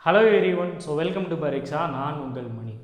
Hello everyone, so welcome to Pariksha. நான் உங்கள் மணி.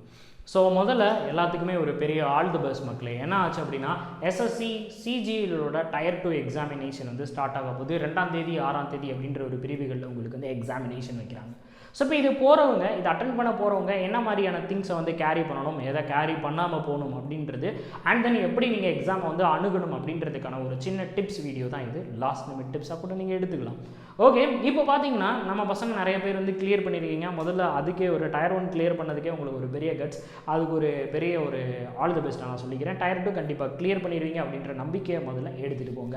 So முதல்ல எல்லாத்துக்குமே ஒரு பெரிய ஆல் தி பெஸ்ட் மக்களே. என்ன ஆச்சு அப்படின்னா SSC CGL டயர் 2 எக்ஸாமினேஷன் வந்து ஸ்டார்ட் ஆக போகுது. 2ஆம் தேதி 6ஆம் தேதி அப்படின்ற ஒரு பிரிவுகளில் உங்களுக்கு வந்து எக்ஸாமினேஷன் வைக்கிறாங்க. ஸோ இப்போ இது போகிறவங்க, இது அட்டன் பண்ண போகிறவங்க என்ன மாதிரியான திங்ஸை வந்து கேரி பண்ணணும், எதை கேரி பண்ணாமல் போகணும் அப்படின்றது, அண்ட் தென் எப்படி நீங்கள் எக்ஸாமை வந்து அணுகணும் அப்படின்றதுக்கான ஒரு சின்ன டிப்ஸ் வீடியோ தான் இது. லாஸ்ட் மினிட் டிப்ஸாக கூட நீங்கள் எடுத்துக்கலாம். ஓகே, இப்போ பார்த்தீங்கன்னா நம்ம பசங்க நிறைய பேர் வந்து கிளியர் பண்ணியிருக்கீங்க. முதல்ல அதுக்கே ஒரு டயர் 1 கிளியர் பண்ணதுக்கே உங்களுக்கு ஒரு பெரிய கட்ஸ், அதுக்கு ஒரு பெரிய ஒரு ஆல் தி பெஸ்ட் நான் சொல்லிக்கிறேன். டயர் 2 கண்டிப்பாக கிளியர் பண்ணிடுவீங்க அப்படின்ற நம்பிக்கையை முதல்ல எடுத்துகிட்டு போங்க.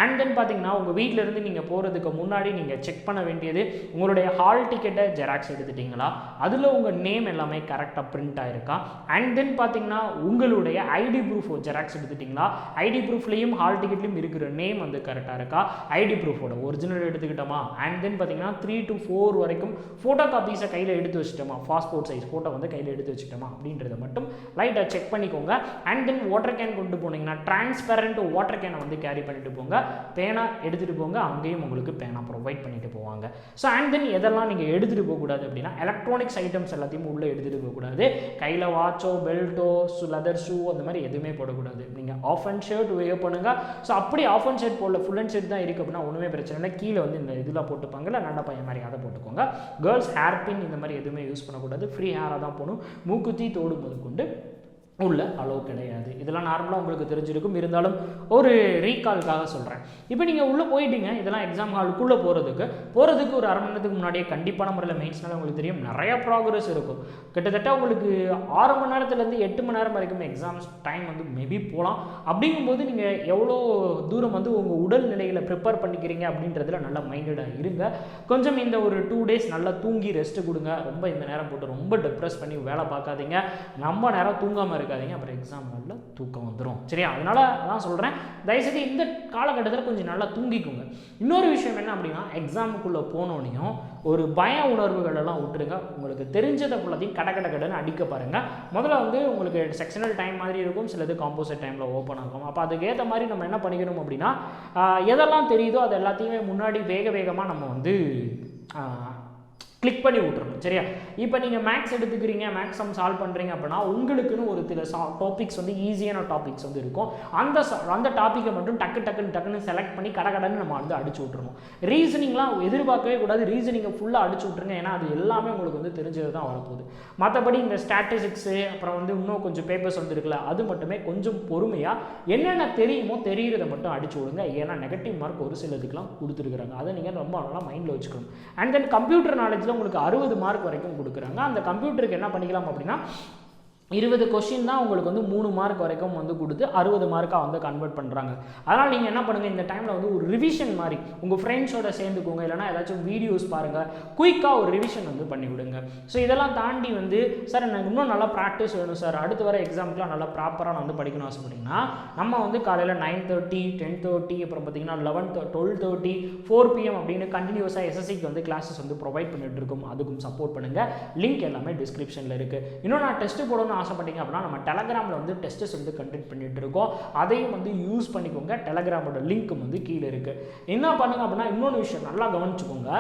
அண்ட் தென் பார்த்தீங்கன்னா உங்கள் வீட்டிலேருந்து நீங்கள் போகிறதுக்கு முன்னாடி நீங்கள் செக் பண்ண வேண்டியது உங்களுடைய ஹால் டிக்கெட்டை ஜெராக்ஸ் எடுத்துட்டிங்களா, அதில் உங்கள் நேம் எல்லாமே கரெக்டாக பிரிண்ட் ஆகிருக்கா. அண்ட் தென் பார்த்தீங்கன்னா உங்களுடைய ஐடி ப்ரூஃப் ஜெராக்ஸ் எடுத்துட்டிங்களா, ஐடி ப்ரூஃப்லேயும் ஹால் டிக்கெட்லேயும் இருக்கிற நேம் வந்து கரெக்டாக இருக்கா, ஐடி ப்ரூஃபோட ஒரிஜினல் எடுத்துக்கிட்டோமா. அண்ட் தென் பார்த்தீங்கன்னா 3 to 4 வரைக்கும் ஃபோட்டோ காப்பீஸை கையில் எடுத்து வச்சுட்டோமா, பாஸ்போர்ட் சைஸ் ஃபோட்டோ வந்து கையில் எடுத்து வச்சுட்டோமா அப்படின்றத மட்டும் லைட்டாக செக் பண்ணிக்கோங்க. அண்ட் தென் வாட்டர் கேன் கொண்டு போனீங்கன்னா டிரான்ஸ்பரண்ட் வாட்டர் கேனை வந்து கேரி பண்ணிட்டு போங்க. பேனா எடுத்துகிட்டு போங்க, அங்கேயும் உங்களுக்கு பேனா ப்ரொவைட் பண்ணிட்டு போவாங்க. ஸோ அண்ட் தென் எதெல்லாம் நீங்கள் எடுத்துகிட்டு போகக்கூடாது அப்படின்னா எலக்ட்ரானிக்ஸ் ஐட்டம்ஸ் எல்லாத்தையும் உள்ளே எடுத்துகிட்டு போகக்கூடாது. கையில் வாட்சோ பெல்ட்டோ லெதர் ஷூ அந்த மாதிரி எதுவுமே போடக்கூடாது. நீங்கள் ஆஃப் அண்ட் ஷர்ட் வேர் பண்ணுங்கள். ஸோ அப்படி ஆஃப் அண்ட் ஷர்ட் போடல, ஃபுல் அண்ட் ஷர்ட் தான் இருக்குது அப்படின்னா ஒன்றுமே பிரச்சனை இல்லை. கீழே வந்து இந்த இதெல்லாம் போட்டுப்பாங்கல்ல, நல்ல பையன் மாதிரி அதை போட்டுக்கோங்க. கேர்ள்ஸ் ஹேர் பின் இந்த மாதிரி எதுவுமே யூஸ் பண்ணக்கூடாது. ஃப்ரீ ஹேராக தான் போகணும். மூக்குத்தி தோடு முதற்கொண்டு உள்ள அளவு கிடையாது. இதெல்லாம் நார்மலாக உங்களுக்கு தெரிஞ்சிருக்கும், இருந்தாலும் ஒரு ரீகாலுக்காக சொல்கிறேன். இப்போ நீங்கள் உள்ளே போயிட்டீங்க, இதெல்லாம் எக்ஸாம் ஹாலுக்குள்ளே போகிறதுக்கு ஒரு அரை மணி நேரத்துக்கு முன்னாடியே கண்டிப்பான முறையில் மெயின்ஸ்னால உங்களுக்கு தெரியும் நிறையா ப்ராக்ரஸ் இருக்கும். கிட்டத்தட்ட உங்களுக்கு 6 மணி நேரத்துலேருந்து 8 மணி நேரம் வரைக்கும் எக்ஸாம்ஸ் டைம் வந்து மேபி போகலாம். அப்படிங்கும்போது நீங்கள் எவ்வளோ தூரம் வந்து உங்கள் உடல் நிலைகளை ப்ரிப்பேர் பண்ணிக்கிறீங்க அப்படின்றதுல நல்லா மைண்டடாக இருங்க. கொஞ்சம் இந்த ஒரு 2 days நல்லா தூங்கி ரெஸ்ட்டு கொடுங்க. ரொம்ப இந்த நேரம் போட்டு ரொம்ப டிப்ரெஸ் பண்ணி வேலை பார்க்காதீங்க. நம்ம நேரம் தூங்காமல் இருக்காதீங்க, அப்புறம் எக்ஸாம் ஹாலில் தூக்கம் வந்துடும். சரியா? அதனால தான் சொல்கிறேன், தயவுசெய்து இந்த காலகட்டத்தில் கொஞ்சம் நல்லா தூங்கிக்கோங்க. இன்னொரு விஷயம் என்ன அப்படின்னா, எக்ஸாமுக்குள்ளே போனோன்னையும் ஒரு பய உணர்வுகள் எல்லாம் விட்டுருங்க. உங்களுக்கு தெரிஞ்சதை ஃபுல்லாத்தையும் கடன்னு அடிக்க பாருங்கள். முதல்ல வந்து உங்களுக்கு செக்ஷனல் டைம் மாதிரி இருக்கும், சிலது காம்போசிட் டைமில் ஓப்பன் ஆகும். அப்போ அதுக்கேற்ற மாதிரி நம்ம என்ன பண்ணிக்கணும் அப்படின்னா, எதெல்லாம் தெரியுதோ அது எல்லாத்தையுமே முன்னாடி வேகமாக நம்ம வந்து கிளிக் பண்ணி விட்டுறணும். சரியா? இப்போ நீங்கள் மேக்ஸ் எடுத்துக்கிறீங்க, மேக்ஸ் சம் சால்வ் பண்ணுறீங்க அப்படின்னா உங்களுக்குன்னு ஒரு சில டாபிக்ஸ் வந்து ஈஸியான டாபிக்ஸ் வந்து இருக்கும். அந்த டாப்பிக்கை மட்டும் டக்குன்னு செலக்ட் பண்ணி கடன்னு நம்ம வந்து அடிச்சு விட்டுருணும். ரீசனிங்லாம் எதிர்பார்க்கவே கூடாது. ரீசனிங்கை ஃபுல்லாக அடிச்சு விட்ருங்க. ஏன்னா அது எல்லாமே உங்களுக்கு வந்து தெரிஞ்சது தான் வரப்போகுது. மற்றபடி இந்த ஸ்டாட்டிஸ்டிக்ஸு அப்புறம் வந்து இன்னும் கொஞ்சம் பேப்பர்ஸ் வந்துருக்குல்ல, அது மட்டுமே கொஞ்சம் பொறுமையாக என்னென்ன தெரியுமோ தெரிகிறத மட்டும் அடிச்சு விடுங்க. ஏன்னா நெகட்டிவ் மார்க் ஒரு சிலதுக்கெலாம் கொடுத்துருக்குறாங்க. அதை நீங்கள் ரொம்ப நல்லா மைண்டில் வச்சுக்கணும். அண்ட் தென் கம்ப்யூட்டர் நாலேஜில் உங்களுக்கு 60 மார்க் வரைக்கும் கொடுக்குறாங்க. அந்த கம்ப்யூட்டருக்கு என்ன பண்ணிக்கலாம் அப்படின்னா 20 கொஸ்டின் தான் உங்களுக்கு வந்து 3 மார்க் வரைக்கும் வந்து கொடுத்து 60 மார்க்காக வந்து கன்வெர்ட் பண்ணுறாங்க. அதனால் நீங்கள் என்ன பண்ணுங்கள், இந்த டைமில் வந்து ஒரு ரிவிஷன் மாதிரி உங்கள் ஃப்ரெண்ட்ஸோட சேர்ந்துக்கோங்க, இல்லைனா ஏதாச்சும் வீடியோஸ் பாருங்கள், குயிக்காக ஒரு ரிவிஷன் வந்து பண்ணி விடுங்க. ஸோ இதெல்லாம் தாண்டி வந்து சார் எனக்கு இன்னும் நல்லா ப்ராக்டிஸ் வேணும் சார், அடுத்து வர எக்ஸாமுக்குலாம் நல்லா ப்ராப்பராக நான் வந்து படிக்கணும் ஆசைப்பட்டீங்கன்னா நம்ம வந்து காலையில் 9:30 10:30 அப்புறம் பார்த்தீங்கன்னா 11 12:30 4 PM அப்படின்னு கண்டினியூஸாக SSCக்கு வந்து கிளாஸஸ் வந்து ப்ரொவைட் பண்ணிட்டு இருக்கோம். அதுக்கும் சப்போர்ட் பண்ணுங்கள். லிங்க் எல்லாமே டிஸ்கிரிப்ஷனில் இருக்குது. இன்னும் நான் டெஸ்ட்டு போடணும்னு ஆசைப்பட்டீங்க அப்படின்னா நம்ம டெலகிராமில் வந்து டெஸ்ட்டஸ் வந்து கண்டக்ட் பண்ணிட்டு இருக்கோம். அதையும் வந்து யூஸ் பண்ணிக்கோங்க. டெலகிராமோட லிங்க் வந்து கீழே இருக்குது. என்ன பண்ணுங்க அப்படின்னா இன்னொன்று விஷயம் நல்லா கவனிச்சுக்கோங்க.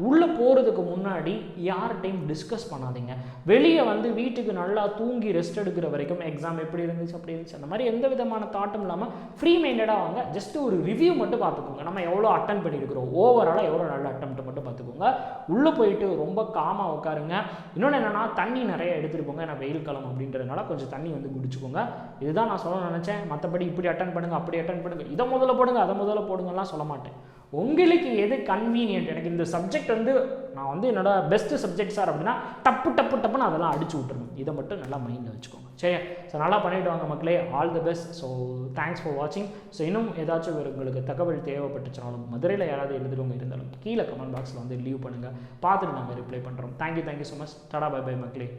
உள்ளே போகிறதுக்கு முன்னாடி யார்கிட்டையும் டிஸ்கஸ் பண்ணாதீங்க. வெளியே வந்து வீட்டுக்கு நல்லா தூங்கி ரெஸ்ட் எடுக்கிற வரைக்கும் எக்ஸாம் எப்படி இருந்துச்சு அப்படி இருந்துச்சு அந்த மாதிரி எந்த விதமான தாட்டும் இல்லாமல் ஃப்ரீ மைண்டடாக வாங்க. ஜஸ்ட் ஒரு ரிவ்யூ மட்டும் பார்த்துக்கோங்க. நம்ம எவ்வளோ அட்டன் பண்ணியிருக்கிறோம், ஓவராலாக எவ்வளோ நல்ல அட்டெம்ப்ட் மட்டும் பார்த்துக்கோங்க. உள்ளே போயிட்டு ரொம்ப காமாக உட்காருங்க. இன்னொன்று என்னென்னா தண்ணி நிறைய எடுத்துகிட்டு போங்க. ஏன்னா வெயில் காலம் அப்படின்றதுனால கொஞ்சம் தண்ணி வந்து குடிச்சுக்கோங்க. இதுதான் நான் சொல்ல நினச்சேன். மற்றபடி இப்படி அட்டன் பண்ணுங்கள், அப்படி அட்டன் பண்ணுங்கள், இதை முதல்ல போடுங்க அதை முதல்ல போடுங்கலாம் சொல்ல மாட்டேன். உங்களுக்கு எது கன்வீனியன்ட், எனக்கு இந்த சப்ஜெக்ட் வந்து நான் வந்து என்னோட பெஸ்ட் சப்ஜெக்ட் சார் அப்படின்னா டப்புன்னு அதெல்லாம் அடிச்சு விட்டுருணும். இதை மட்டும் நல்லா மைண்டில் வச்சுக்கோங்க. சரி? ஸோ நல்லா பண்ணிவிட்டு வாங்க மக்களே. All the best. So thanks for வாட்சிங். ஸோ இன்னும் ஏதாச்சும் உங்களுக்கு தகவல் தேவைப்பட்டுச்சுனாலும் மதுரையில் யாராவது எழுதுறவங்க இருந்தாலும் கீழே கமெண்ட் பாக்ஸில் வந்து லீவ் பண்ணுங்கள். பார்த்துட்டு நாங்கள் ரிப்ளை பண்ணுறோம். Thank you so much. டாடா பை பை மக்களே.